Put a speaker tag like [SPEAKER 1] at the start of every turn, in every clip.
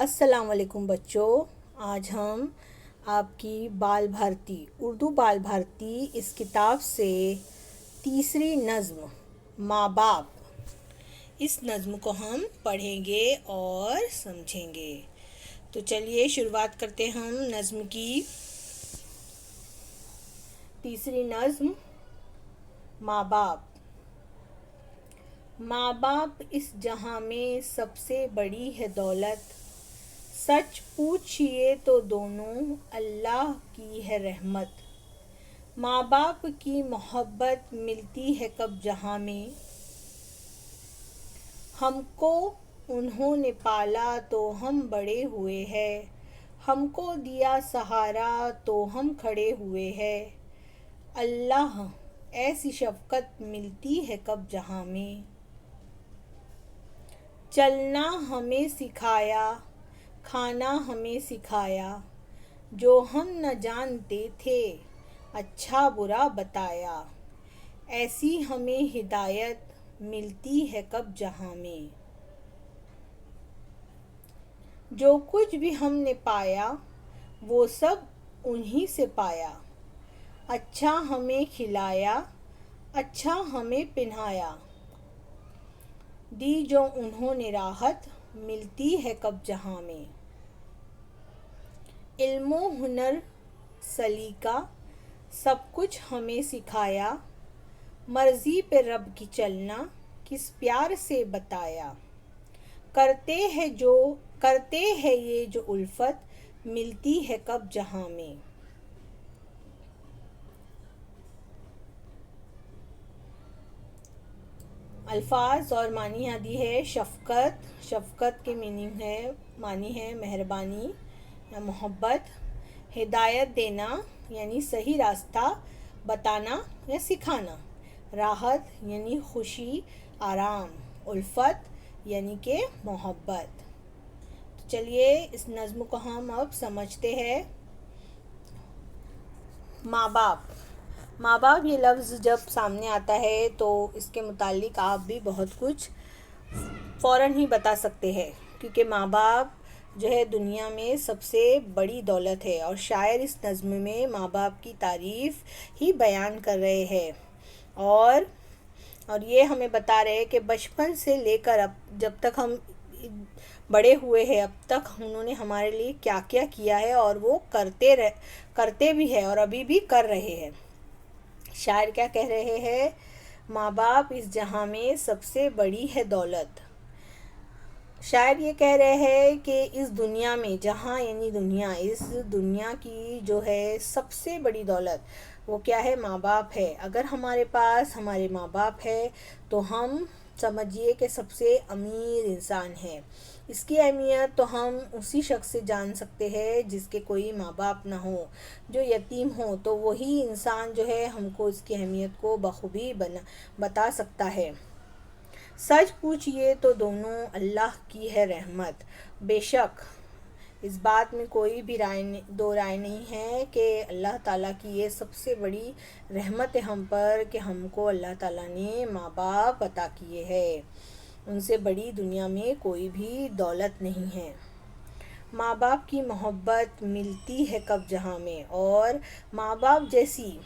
[SPEAKER 1] अस्सलाम वालेकुम बच्चों। आज हम आपकी बाल भारती उर्दू बाल भारती इस किताब से तीसरी नज़्म माँ बाप, इस नज़्म को हम पढ़ेंगे और समझेंगे। तो चलिए शुरुआत करते हैं हम नज़्म की। तीसरी नज़्म माँ बाप। माँ बाप इस जहाँ में सबसे बड़ी है दौलत, सच पूछिए तो दोनों अल्लाह की है रहमत। माँ बाप की मोहब्बत मिलती है कब जहाँ में, हमको उन्होंने पाला तो हम बड़े हुए हैं, हमको दिया सहारा तो हम खड़े हुए हैं। अल्लाह ऐसी शफ़क़त मिलती है कब जहाँ में, चलना हमें सिखाया, खाना हमें सिखाया, जो हम न जानते थे अच्छा बुरा बताया। ऐसी हमें हिदायत मिलती है कब जहाँ में, जो कुछ भी हमने पाया वो सब उन्हीं से पाया। अच्छा हमें खिलाया, अच्छा हमें पहनाया, दी जो उन्होंने राहत मिलती है कब जहाँ में। इल्मो हुनर सलीका सब कुछ हमें सिखाया, मर्ज़ी पे रब की चलना किस प्यार से बताया। करते हैं ये जो उल्फत मिलती है कब जहाँ में। अल्फाज और मानी आदि है। शफ़क़त, शफ़क़त के मीनिंग है, मानी है मेहरबानी या मोहब्बत। हिदायत देना यानी सही रास्ता बताना या सिखाना। राहत यानी खुशी आराम। उल्फत यानी के मोहब्बत। तो चलिए इस नज़्म को हम अब समझते हैं। माँ बाप। माँ बाप ये लफ्ज़ जब सामने आता है तो इसके मुतालिक आप भी बहुत कुछ फ़ौरन ही बता सकते हैं, क्योंकि माँ बाप जो है दुनिया में सबसे बड़ी दौलत है। और शायर इस नज़्म में माँ बाप की तारीफ़ ही बयान कर रहे हैं और ये हमें बता रहे हैं कि बचपन से लेकर अब जब तक हम बड़े हुए हैं अब तक उन्होंने हमारे लिए क्या क्या किया है और वो करते भी है और अभी भी कर रहे हैं। शायर क्या कह रहे हैं, माँ बाप इस जहाँ में सबसे बड़ी है दौलत। शायर ये कह रहे हैं कि इस दुनिया में, जहाँ यानी दुनिया, इस दुनिया की जो है सबसे बड़ी दौलत वो क्या है, माँ बाप है। अगर हमारे पास हमारे माँ बाप है तो हम समझिए कि सबसे अमीर इंसान है। इसकी अहमियत तो हम उसी शख्स से जान सकते हैं जिसके कोई माँ बाप ना हो, जो यतीम हो, तो वही इंसान जो है हमको इसकी अहमियत को बखूबी बता सकता है। सच पूछिए तो दोनों अल्लाह की है रहमत। बेशक इस बात में कोई भी दो राय नहीं है कि अल्लाह ताला की ये सबसे बड़ी रहमत है हम पर कि हमको अल्लाह ताला ने माँ बाप अता किए हैं। उनसे बड़ी दुनिया में कोई भी दौलत नहीं है। माँ बाप की मोहब्बत मिलती है कब जहाँ में, और माँ बाप जैसी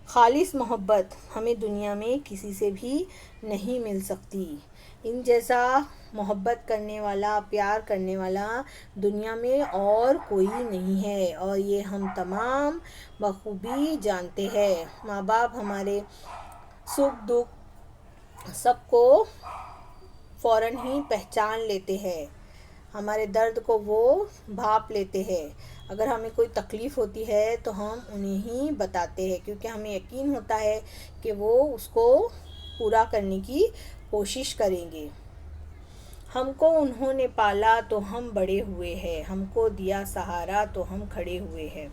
[SPEAKER 1] खालिस मोहब्बत हमें दुनिया में किसी से भी नहीं मिल सकती। इन जैसा मोहब्बत करने वाला, प्यार करने वाला दुनिया में और कोई नहीं है, और ये हम तमाम बखूबी जानते हैं। माँ बाप हमारे सुख दुख सबको फ़ौरन ही पहचान लेते हैं, हमारे दर्द को वो भाप लेते हैं। अगर हमें कोई तकलीफ़ होती है तो हम उन्हें ही बताते हैं, क्योंकि हमें यकीन होता है कि वो उसको पूरा करने की कोशिश करेंगे। हमको उन्होंने पाला तो हम बड़े हुए हैं, हमको दिया सहारा तो हम खड़े हुए हैं।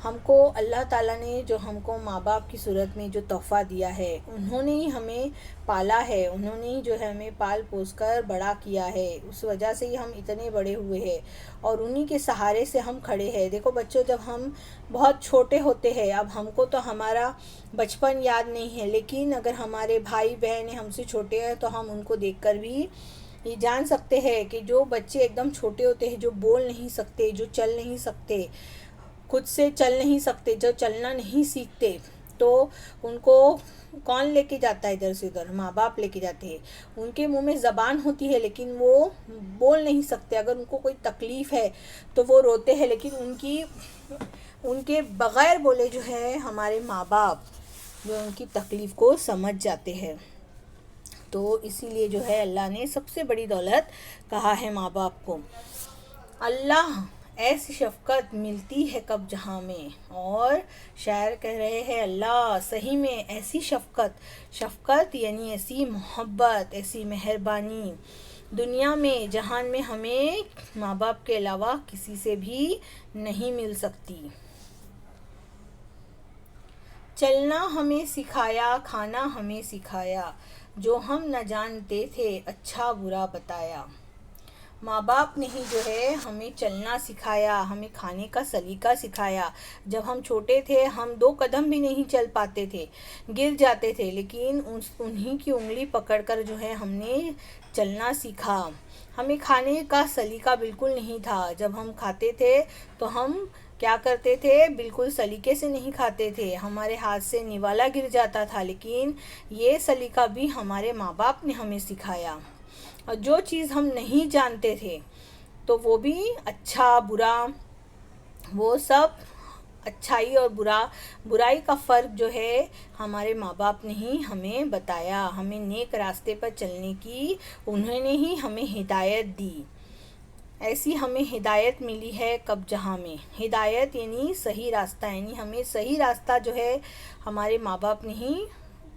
[SPEAKER 1] हमको अल्लाह ताला ने जो हमको माँ बाप की सूरत में जो तोहफ़ा दिया है, उन्होंने ही हमें पाला है, उन्होंने ही जो है हमें पाल पोस कर बड़ा किया है। उस वजह से ही हम इतने बड़े हुए हैं और उन्हीं के सहारे से हम खड़े हैं। देखो बच्चों, जब हम बहुत छोटे होते हैं, अब हमको तो हमारा बचपन याद नहीं है, लेकिन अगर हमारे भाई बहन हमसे छोटे हैं तो हम उनको देखकर भी ये जान सकते हैं कि जो बच्चे एकदम छोटे होते हैं, जो बोल नहीं सकते, जो चल नहीं सकते, खुद से चल नहीं सकते, जो चलना नहीं सीखते, तो उनको कौन लेके जाता है इधर से उधर? माँ बाप लेके जाते हैं। उनके मुंह में ज़बान होती है लेकिन वो बोल नहीं सकते। अगर उनको कोई तकलीफ़ है तो वो रोते हैं, लेकिन उनके बग़ैर बोले जो है हमारे माँ बाप जो उनकी तकलीफ़ को समझ जाते हैं। तो इसीलिए जो है अल्लाह ने सबसे बड़ी दौलत कहा है माँ बाप को। अल्लाह ऐसी शफ़क़त मिलती है कब जहाँ में। और शायर कह रहे हैं अल्लाह सही में ऐसी शफ़क़त यानी ऐसी मोहब्बत, ऐसी मेहरबानी दुनिया में, जहान में हमें माँ बाप के अलावा किसी से भी नहीं मिल सकती। चलना हमें सिखाया, खाना हमें सिखाया, जो हम न जानते थे अच्छा बुरा बताया। माँ बाप ने ही जो है हमें चलना सिखाया, हमें खाने का सलीका सिखाया। जब हम छोटे थे हम 2 कदम भी नहीं चल पाते थे, गिर जाते थे, लेकिन उन्हीं की उंगली पकड़कर जो है हमने चलना सीखा। हमें खाने का सलीका बिल्कुल नहीं था। जब हम खाते थे तो हम क्या करते थे, बिल्कुल सलीके से नहीं खाते थे, हमारे हाथ से निवाला गिर जाता था। लेकिन ये सलीका भी हमारे माँ बाप ने हमें सिखाया। और जो चीज़ हम नहीं जानते थे तो वो भी अच्छा बुरा, वो सब अच्छाई और बुराई का फ़र्क जो है हमारे माँ बाप ने ही हमें बताया। हमें नेक रास्ते पर चलने की उन्होंने ही हमें हिदायत दी। ऐसी हमें हिदायत मिली है कब जहाँ में। हिदायत यानी सही रास्ता, यानी हमें सही रास्ता जो है हमारे माँ बाप ने ही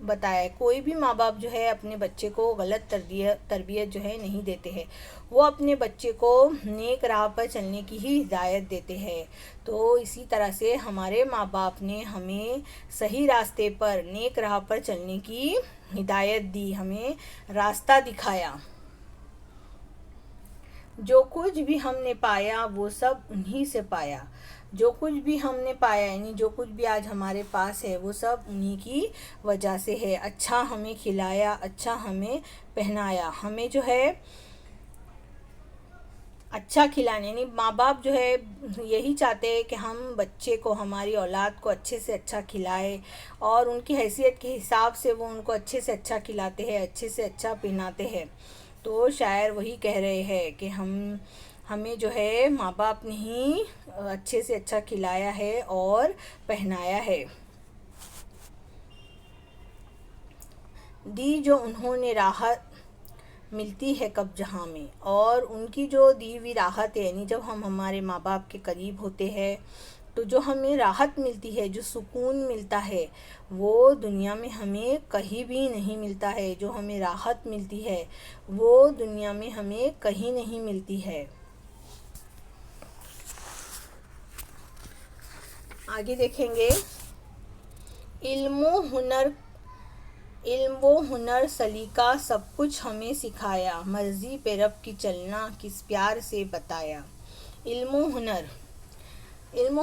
[SPEAKER 1] बताया है। कोई भी माँ बाप जो है अपने बच्चे को गलत तरबियत जो है नहीं देते हैं, वो अपने बच्चे को नेक राह पर चलने की ही हिदायत देते हैं। तो इसी तरह से हमारे माँ बाप ने हमें सही रास्ते पर, नेक राह पर चलने की हिदायत दी, हमें रास्ता दिखाया। जो कुछ भी हमने पाया वो सब उन्हीं से पाया। जो कुछ भी हमने पाया यानी जो कुछ भी आज हमारे पास है वो सब उन्हीं की वजह से है। अच्छा हमें खिलाया, अच्छा हमें पहनाया, हमें जो है अच्छा खिलाने, यानी माँ बाप जो है यही चाहते हैं कि हम बच्चे को, हमारी औलाद को अच्छे से अच्छा खिलाए और उनकी हैसियत के हिसाब से वो उनको अच्छे से अच्छा खिलाते हैं, अच्छे से अच्छा पहनाते हैं। तो शायर वही कह रहे हैं कि हमें जो है माँ बाप ने ही अच्छे से अच्छा खिलाया है और पहनाया है। दी जो उन्होंने राहत मिलती है कब जहाँ में। और उनकी जो दी हुई राहत है, यानी जब हम हमारे माँ बाप के करीब होते हैं तो जो हमें राहत मिलती है, जो सुकून मिलता है, वो दुनिया में हमें कहीं भी नहीं मिलता है। जो हमें राहत मिलती है वो दुनिया में हमें कहीं नहीं मिलती है। आगे देखेंगे, इल्म व हुनर सलीका सब कुछ हमें सिखाया, मर्ज़ी पे रब की चलना किस प्यार से बताया। इल्म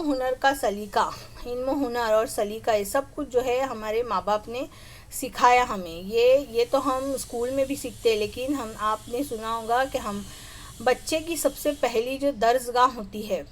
[SPEAKER 1] हुनर का सलीका, इल्म हुनर और सलीका ये सब कुछ जो है हमारे माँ बाप ने सिखाया हमें। ये तो हम स्कूल में भी सीखते हैं, लेकिन आपने सुना होगा कि हम बच्चे की सबसे पहली जो दर्सगाह होती है,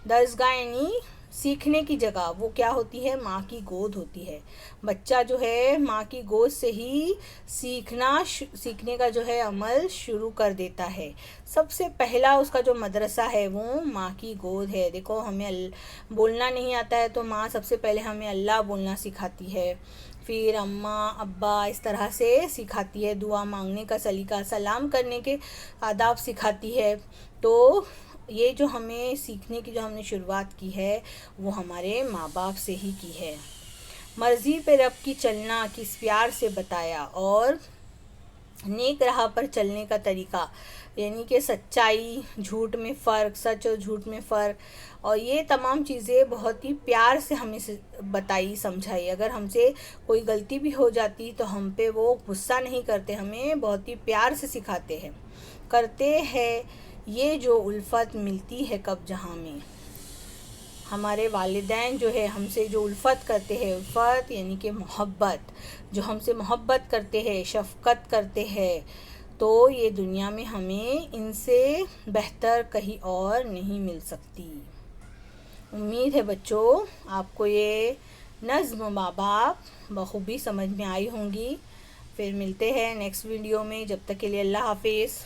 [SPEAKER 1] दर्सगाह यानी सीखने की जगह, वो क्या होती है, माँ की गोद होती है। बच्चा जो है माँ की गोद से ही सीखने का जो है अमल शुरू कर देता है। सबसे पहला उसका जो मदरसा है वो माँ की गोद है। देखो हमें बोलना नहीं आता है तो माँ सबसे पहले हमें अल्लाह बोलना सिखाती है, फिर अम्मा अब्बा इस तरह से सिखाती है, दुआ मांगने का सलीका, सलाम करने के आदाब सिखाती है। तो ये जो हमें सीखने की जो हमने शुरुआत की है वो हमारे माँ बाप से ही की है। मर्ज़ी पे रब की चलना किस प्यार से बताया। और नेक राह पर चलने का तरीका, यानी कि सच्चाई झूठ में फ़र्क, सच और झूठ में फ़र्क, और ये तमाम चीज़ें बहुत ही प्यार से हमें बताई समझाई। अगर हमसे कोई गलती भी हो जाती तो हम पे वो गुस्सा नहीं करते, हमें बहुत ही प्यार से सिखाते हैं। करते हैं ये जो उल्फत मिलती है कब जहाँ में। हमारे वालिदैन जो है हमसे जो उल्फत करते हैं, उल्फत यानी कि मोहब्बत, जो हमसे मोहब्बत करते हैं, शफ़क़त करते हैं, तो ये दुनिया में हमें इनसे बेहतर कहीं और नहीं मिल सकती। उम्मीद है बच्चों आपको ये नज़्म माँ बाप बखूबी समझ में आई होंगी। फिर मिलते हैं नेक्स्ट वीडियो में, जब तक के लिए अल्लाह हाफिज़।